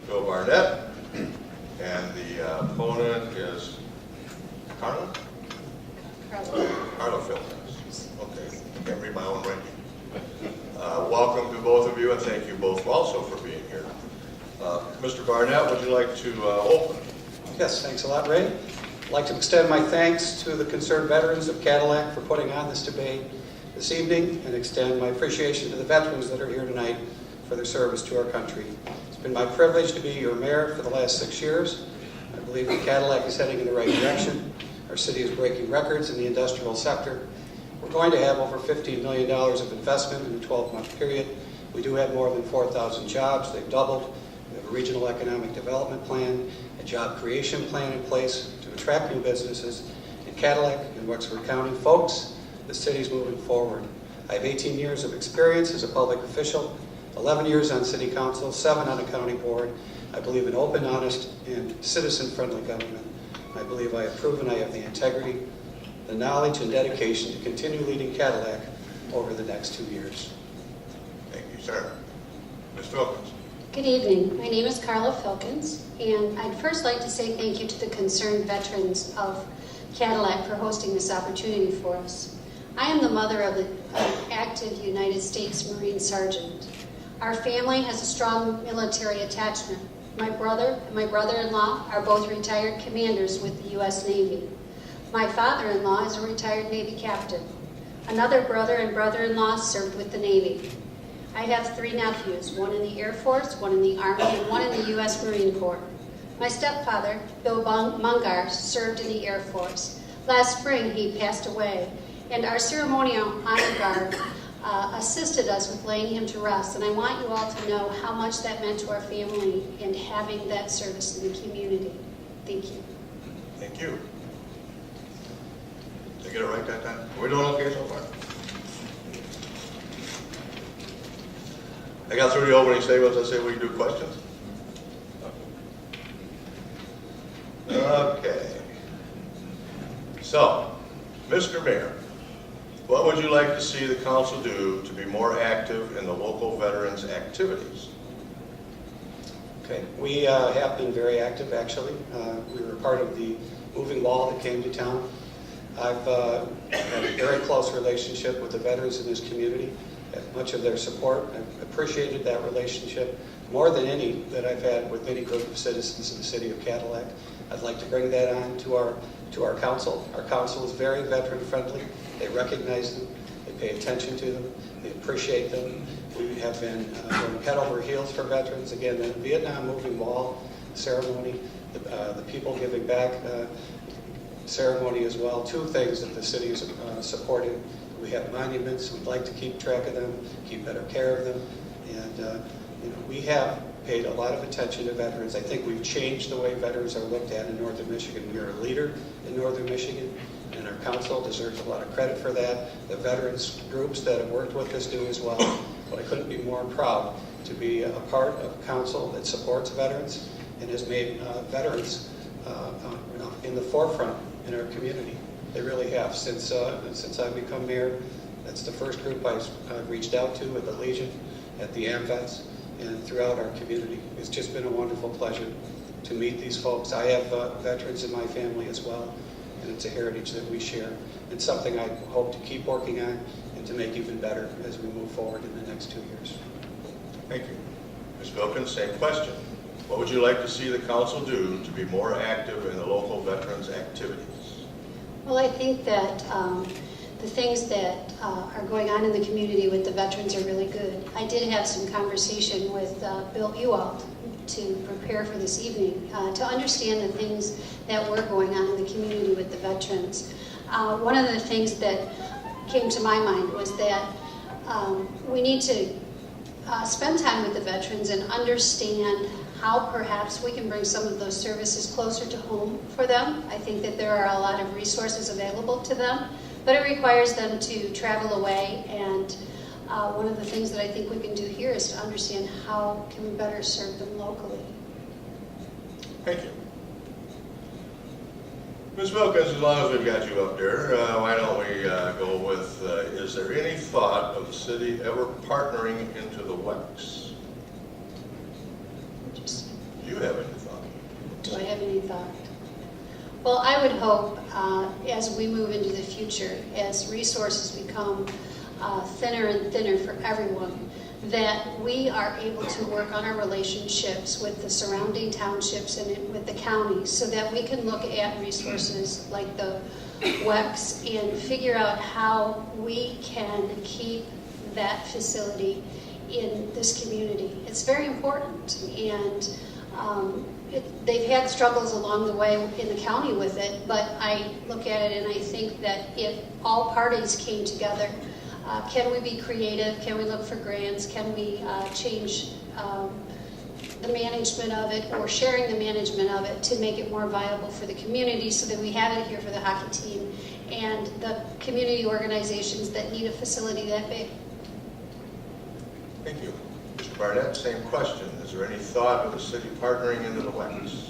Bill Barnett, and the opponent is Carla? Carla Filkins. Okay, I can't read my own writing. Welcome to both of you, and thank you both also for being here. Mr. Barnett, would you like to open? Yes, thanks a lot, Ray. I'd like to extend my thanks to the Concerned Veterans of Cadillac for putting on this debate this evening, and extend my appreciation to the veterans that are here tonight for their service to our country. It's been my privilege to be your mayor for the last 6 years. I believe that Cadillac is heading in the right direction. Our city is breaking records in the industrial sector. We're going to have over $15 million of investment in a 12-month period. We do have more than 4,000 jobs. They've doubled. We have a regional economic development plan, a job creation plan in place to attract new businesses in Cadillac and Wexford County. Folks, the city's moving forward. I have 18 years of experience as a public official, 11 years on city council, 7 on a county board. I believe in open, honest, and citizen-friendly government. I believe I have proven I have the integrity, the knowledge, and dedication to continue leading Cadillac over the next 2 years. Thank you, sir. Ms. Filkins. Good evening. My name is Carla Filkins, and I'd first like to say thank you to the Concerned Veterans of Cadillac for hosting this opportunity for us. I am the mother of an active United States Marine Sergeant. Our family has a strong military attachment. My brother and my brother-in-law are both retired commanders with the U.S. Navy. My father-in-law is a retired Navy captain. Another brother and brother-in-law served with the Navy. I have 3 nephews, one in the Air Force, one in the Army, and one in the U.S. Marine Corps. My stepfather, Bill Mungar, served in the Air Force. Last spring, he passed away, and our ceremonial honor guard assisted us with laying him to rest, and I want you all to know how much that meant to our family and having that service in the community. Thank you. Thank you. Did I get it right that time? Are we doing okay so far? I got through the opening statements. I say we do questions. Okay. So, Mr. Mayor, what would you like to see the council do to be more active in the local veterans' activities? Okay, we have been very active, actually. We were part of the moving wall that came to town. I've had a very close relationship with the veterans in this community, had much of their support. I've appreciated that relationship more than any that I've had with any group of citizens in the city of Cadillac. I'd like to bring that on to our council. Our council is very veteran friendly. They recognize them, they pay attention to them, they appreciate them. We have been going head over heels for veterans. Again, the Vietnam Moving Wall ceremony, the People Giving Back ceremony as well. 2 things that the city is supporting. We have monuments. We'd like to keep track of them, keep better care of them, and we have paid a lot of attention to veterans. I think we've changed the way veterans are looked at in northern Michigan. We are a leader in northern Michigan, and our council deserves a lot of credit for that. The veterans groups that have worked with us do as well, but I couldn't be more proud to be a part of a council that supports veterans and has made veterans in the forefront in our community. They really have. Since I've become mayor, that's the first group I've reached out to at the Legion, at the AMVETS, and throughout our community. It's just been a wonderful pleasure to meet these folks. I have veterans in my family as well, and it's a heritage that we share. It's something I hope to keep working on and to make even better as we move forward in the next 2 years. Thank you. Ms. Wilkins, same question. What would you like to see the council do to be more active in the local veterans' activities? Well, I think that the things that are going on in the community with the veterans are really good. I did have some conversation with Bill Ewald to prepare for this evening, to understand the things that were going on in the community with the veterans. One of the things that came to my mind was that we need to spend time with the veterans and understand how perhaps we can bring some of those services closer to home for them. I think that there are a lot of resources available to them, but it requires them to travel away, and one of the things that I think we can do here is to understand how can we better serve them locally. Thank you. Ms. Wilkins, as long as we've got you up there, why don't we go with, is there any thought of the city ever partnering into the WEX? Interesting. Well, I would hope as we move into the future, as resources become thinner and thinner for everyone, that we are able to work on our relationships with the surrounding townships and with the county so that we can look at resources like the WEX and figure out how we can keep that facility in this community. It's very important, and they've had struggles along the way in the county with it, but I look at it and I think that if all parties came together, can we be creative? Can we look for grants? Can we change the management of it or sharing the management of it to make it more viable for the community so that we have it here for the hockey team and the community organizations that need a facility that big? Thank you. Mr. Barnett, same question. Is there any thought of the city partnering into the WEX?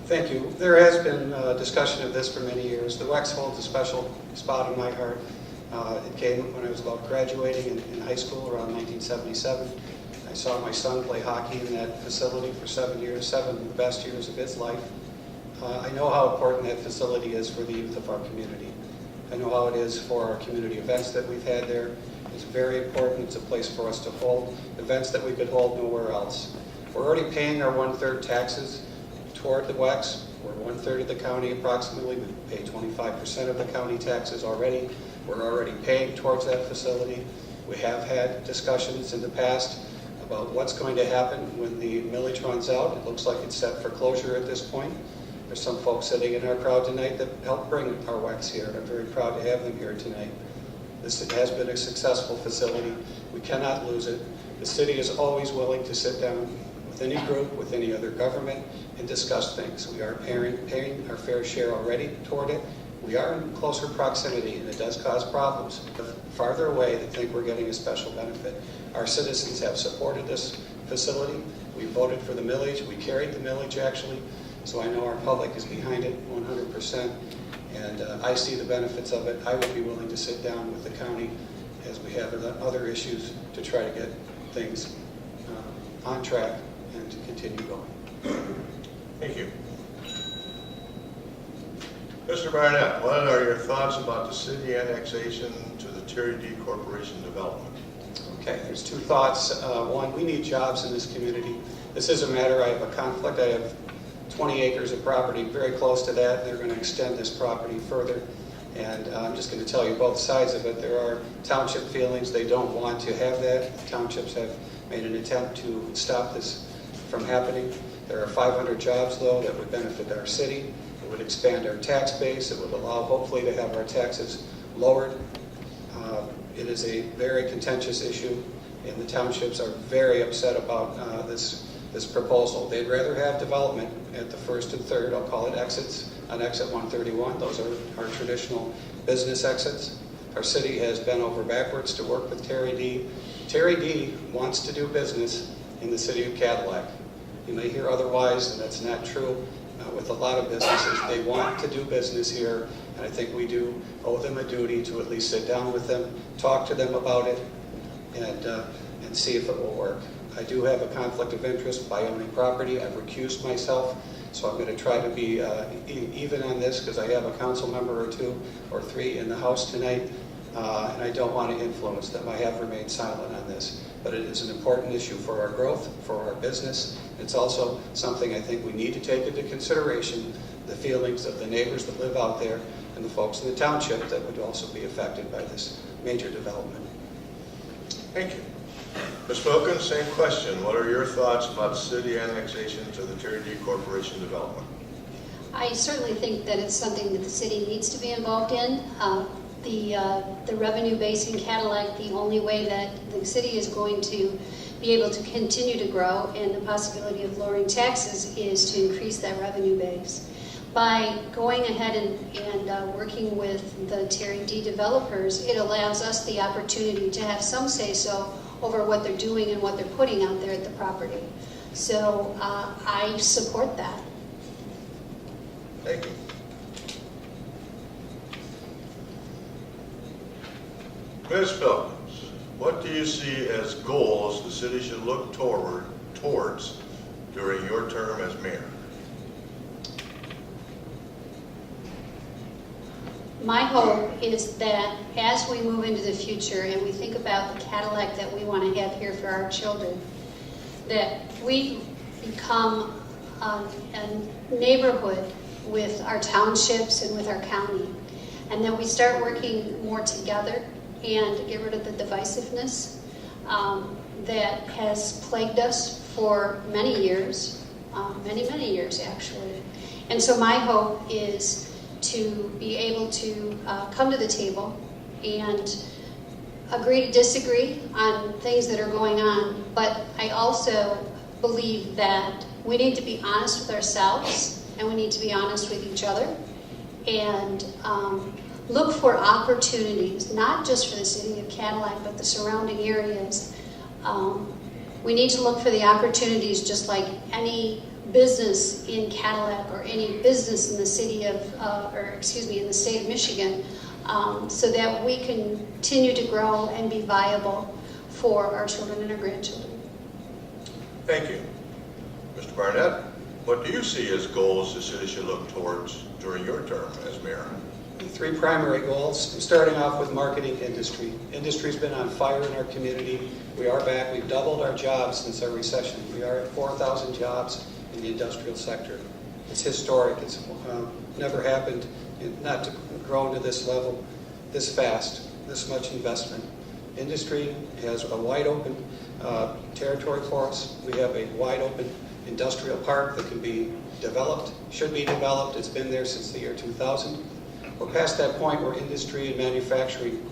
Thank you. There has been discussion of this for many years. The WEX holds a special spot in my heart. It came when I was about graduating in high school around 1977. I saw my son play hockey in that facility for 7 years, 7 of the best years of his life. I know how important that facility is for the youth of our community. I know how it is for our community events that we've had there. It's very important. It's a place for us to hold events that we could hold nowhere else. We're already paying our 1/3 taxes toward the WEX. We're 1/3 of the county approximately. We pay 25% of the county taxes already. We're already paying towards that facility. We have had discussions in the past about what's going to happen when the millage runs out. It looks like it's set for closure at this point. There's some folks sitting in our crowd tonight that helped bring our WEX here, and I'm very proud to have them here tonight. This has been a successful facility. We cannot lose it. The city is always willing to sit down with any group, with any other government, and discuss things. We are paying our fair share already toward it. We are in closer proximity, and it does cause problems. The farther away, they think we're getting a special benefit. Our citizens have supported this facility. We voted for the millage. We carried the millage, actually. So I know our public is behind it 100%, and I see the benefits of it. I would be willing to sit down with the county as we have other issues to try to get things on track and to continue going. Thank you. Mr. Barnett, what are your thoughts about the city annexation to the Terry D. Corporation development? Okay, there's 2 thoughts. One, we need jobs in this community. This is a matter, I have a conflict. I have 20 acres of property very close to that. They're going to extend this property further. And I'm just going to tell you both sides of it. There are township feelings. They don't want to have that. The townships have made an attempt to stop this from happening. There are 500 jobs, though, that would benefit our city. It would expand our tax base. It would allow, hopefully, to have our taxes lowered. It is a very contentious issue, and the townships are very upset about this proposal. They'd rather have development at the 1st and 3rd, I'll call it exits, on exit 131. Those are our traditional business exits. Our city has bent over backwards to work with Terry D. Terry D. wants to do business in the City of Cadillac. You may hear otherwise, and that's not true. With a lot of businesses, they want to do business here, and I think we do owe them a duty to at least sit down with them, talk to them about it, and see if it will work. I do have a conflict of interest by owning property. I've recused myself, so I'm going to try to be even on this because I have a council member or 2 or 3 in the House tonight, and I don't want to influence them. I have remained silent on this, but it is an important issue for our growth, for our business. It's also something I think we need to take into consideration, the feelings of the neighbors that live out there and the folks in the township that would also be affected by this major development. Thank you. Ms. Filkins, same question. What are your thoughts about city annexation to the Terry D. Corporation development? I certainly think that it's something that the city needs to be involved in. The revenue base in Cadillac, the only way that the city is going to be able to continue to grow and the possibility of lowering taxes is to increase that revenue base. By going ahead and working with the Terry D. developers, it allows us the opportunity to have some say-so over what they're doing and what they're putting out there at the property. So I support that. Thank you. Ms. Filkins, what do you see as goals the city should look towards during your term as mayor? My hope is that as we move into the future and we think about the Cadillac that we want to have here for our children, that we become a neighborhood with our townships and with our county, and that we start working more together and get rid of the divisiveness that has plagued us for many years, many years actually. And so my hope is to be able to come to the table and agree to disagree on things that are going on, but I also believe that we need to be honest with ourselves and we need to be honest with each other and look for opportunities, not just for the city of Cadillac, but the surrounding areas. We need to look for the opportunities just like any business in Cadillac or any business in the city of, in the state of Michigan, so that we can continue to grow and be viable for our children and our grandchildren. Thank you. Mr. Barnett, what do you see as goals the city should look towards during your term as mayor? Three primary goals. Starting off with marketing industry. Industry's been on fire in our community. We are back. We've doubled our jobs since our recession. We are at 4,000 jobs in the industrial sector. It's historic. It's never happened, not to grow to this level, this fast, this much investment. Industry has a wide open territory for us. We have a wide open industrial park that can be developed, should be developed. It's been there since the year 2000. We're past that point where industry and manufacturing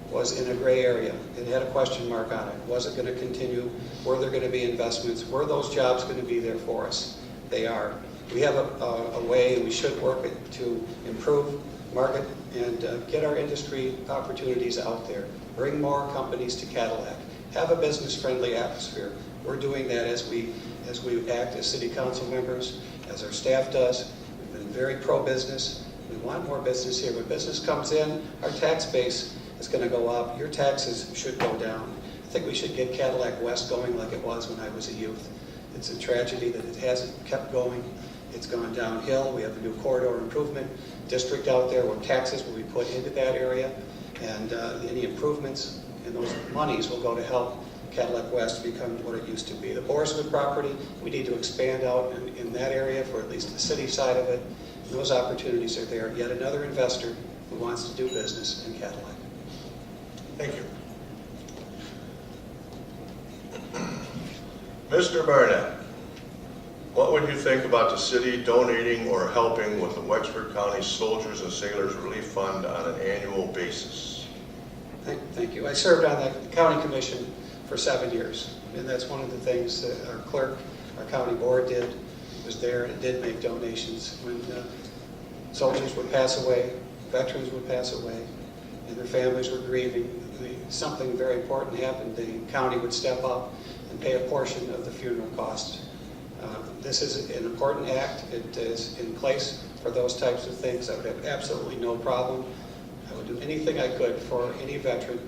was in a gray area. It had a question mark on it. Was it going to continue? Were there going to be investments? Were those jobs going to be there for us? They are. We have a way, and we should work it to improve market and get our industry opportunities out there. Bring more companies to Cadillac. Have a business-friendly atmosphere. We're doing that as we act as city council members, as our staff does. We've been very pro-business. We want more business here. When business comes in, our tax base is going to go up. Your taxes should go down. I think we should get Cadillac West going like it was when I was a youth. It's a tragedy that it hasn't kept going. It's gone downhill. We have a new corridor improvement district out there where taxes will be put into that area, and any improvements and those monies will go to help Cadillac West become what it used to be. The Borswood property, we need to expand out in that area for at least the city side of it. And those opportunities are there. Yet another investor who wants to do business in Cadillac. Thank you. Mr. Barnett, what would you think about the city donating or helping with the Wexford County Soldiers and Sailors Relief Fund on an annual basis? Thank you. I served on the county commission for 7 years, and that's one of the things that our clerk, our county board did. It was there and it did make donations when soldiers would pass away, veterans would pass away, and their families were grieving. Something very important happened. The county would step up and pay a portion of the funeral costs. This is an important act. It is in place for those types of things. I would have absolutely no problem. I would do anything I could for any veteran,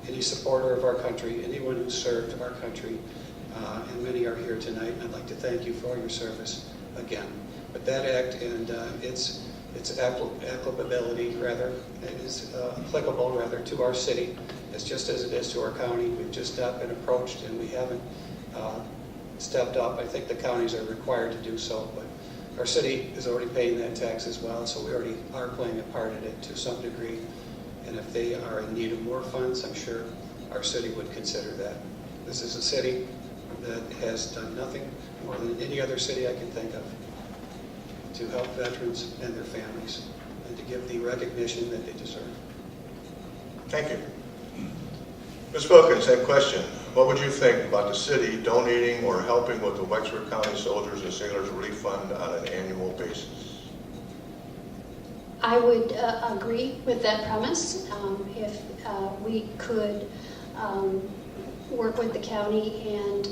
any supporter of our country, anyone who served our country, and many are here tonight, and I'd like to thank you for your service again. But that act and its applicability, rather, it is applicable, rather, to our city, as just as it is to our county. We've just not been approached, and we haven't stepped up. I think the counties are required to do so, but our city is already paying that tax as well, so we already are playing a part in it to some degree. And if they are in need of more funds, I'm sure our city would consider that. This is a city that has done nothing more than any other city I can think of to help veterans and their families and to give the recognition that they deserve. Thank you. Ms. Filkins, same question. What would you think about the city donating or helping with the Wexford County Soldiers and Sailors Relief Fund on an annual basis? I would agree with that premise. If we could work with the county and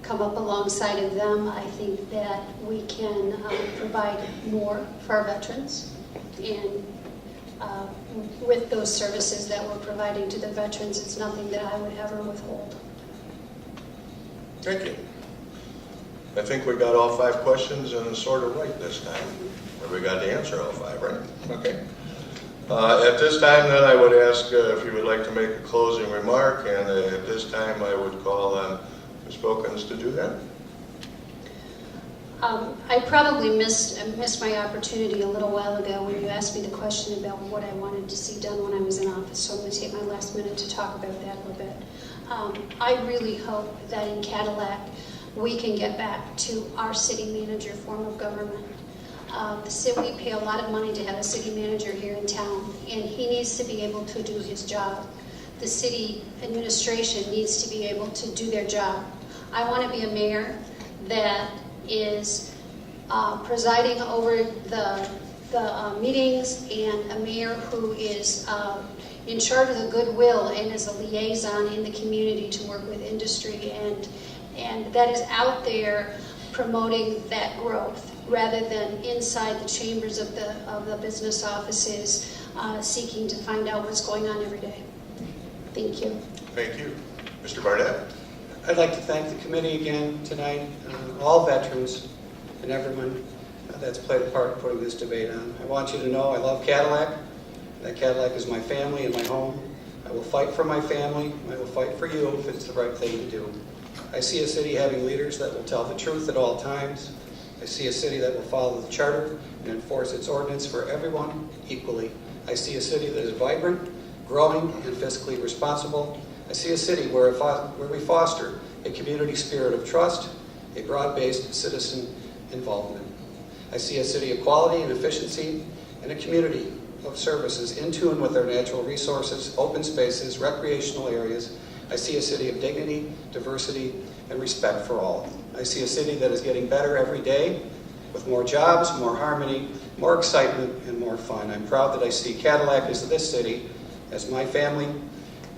come up alongside of them, I think that we can provide more for our veterans and with those services that we're providing to the veterans, it's nothing that I would ever withhold. Thank you. I think we got all 5 questions and sort of right this time. Or we got to answer all 5, right? Okay. At this time, then, I would ask if you would like to make a closing remark, and at this time, I would call on Ms. Filkins to do that. I probably missed my opportunity a little while ago when you asked me the question about what I wanted to see done when I was in office, so I'm going to take my last minute to talk about that a little bit. I really hope that in Cadillac we can get back to our city manager form of government. The city, we pay a lot of money to have a city manager here in town, and he needs to be able to do his job. The city administration needs to be able to do their job. I want to be a mayor that is presiding over the meetings, and a mayor who is in charge of the goodwill and is a liaison in the community to work with industry, and that is out there promoting that growth rather than inside the chambers of the business offices seeking to find out what's going on every day. Thank you. Thank you. Mr. Barnett? I'd like to thank the committee again tonight, all veterans and everyone that's played a part in putting this debate on. I want you to know I love Cadillac, that Cadillac is my family and my home. I will fight for my family. I will fight for you if it's the right thing to do. I see a city having leaders that will tell the truth at all times. I see a city that will follow the charter and enforce its ordinance for everyone equally. I see a city that is vibrant, growing, and fiscally responsible. I see a city where we foster a community spirit of trust, a broad-based citizen involvement. I see a city of quality and efficiency, and a community of services in tune with our natural resources, open spaces, recreational areas. I see a city of dignity, diversity, and respect for all. I see a city that is getting better every day, with more jobs, more harmony, more excitement, and more fun. I'm proud that I see Cadillac as this city, as my family,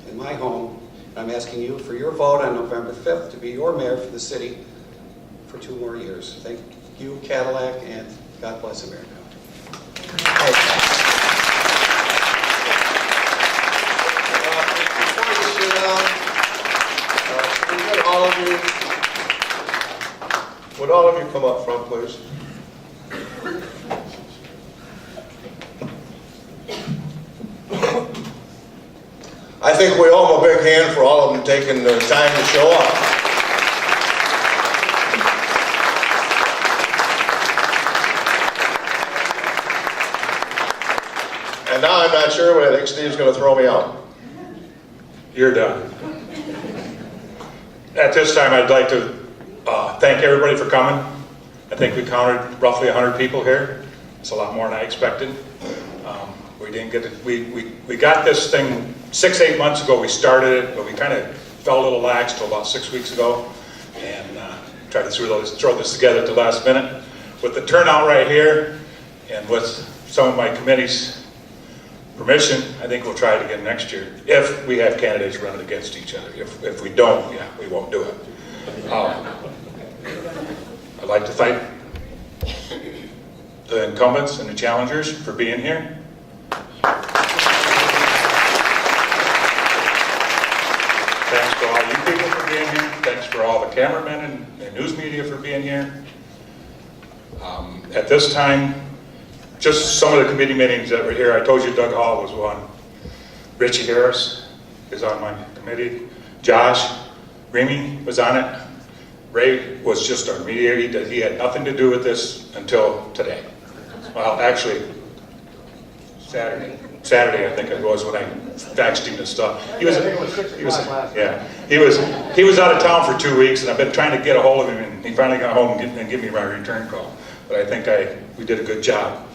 and my home. And I'm asking you for your vote on November 5th to be your mayor for the city for 2 more years. Thank you, Cadillac, and God bless America. Before you sit down, would all of you come up front, please? I think we owe them a big hand for all of them taking the time to show up. And now I'm not sure, but I think Steve's going to throw me out. You're done. At this time, I'd like to thank everybody for coming. I think we counted roughly 100 people here. It's a lot more than I expected. We didn't get it. We got this thing 6-8 months ago. We started it, but we kind of fell a little lax till about 6 weeks ago, and tried to throw this together at the last minute. With the turnout right here, and with some of my committee's permission, I think we'll try it again next year if we have candidates running against each other. If we don't, yeah, we won't do it. I'd like to thank the incumbents and the challengers for being here. Thanks to all you people for being here. Thanks for all the cameramen and news media for being here. At this time, just some of the committee meetings that were here. I told you Doug Hall was one. Richie Harris is on my committee. Josh Remy was on it. Ray was just our mediator. He had nothing to do with this until today. Well, actually, Saturday I think it was when I faxed him this stuff. He was out of town for 2 weeks, and I've been trying to get a hold of him, and he finally got home and gave me my return call. But I think we did a good job.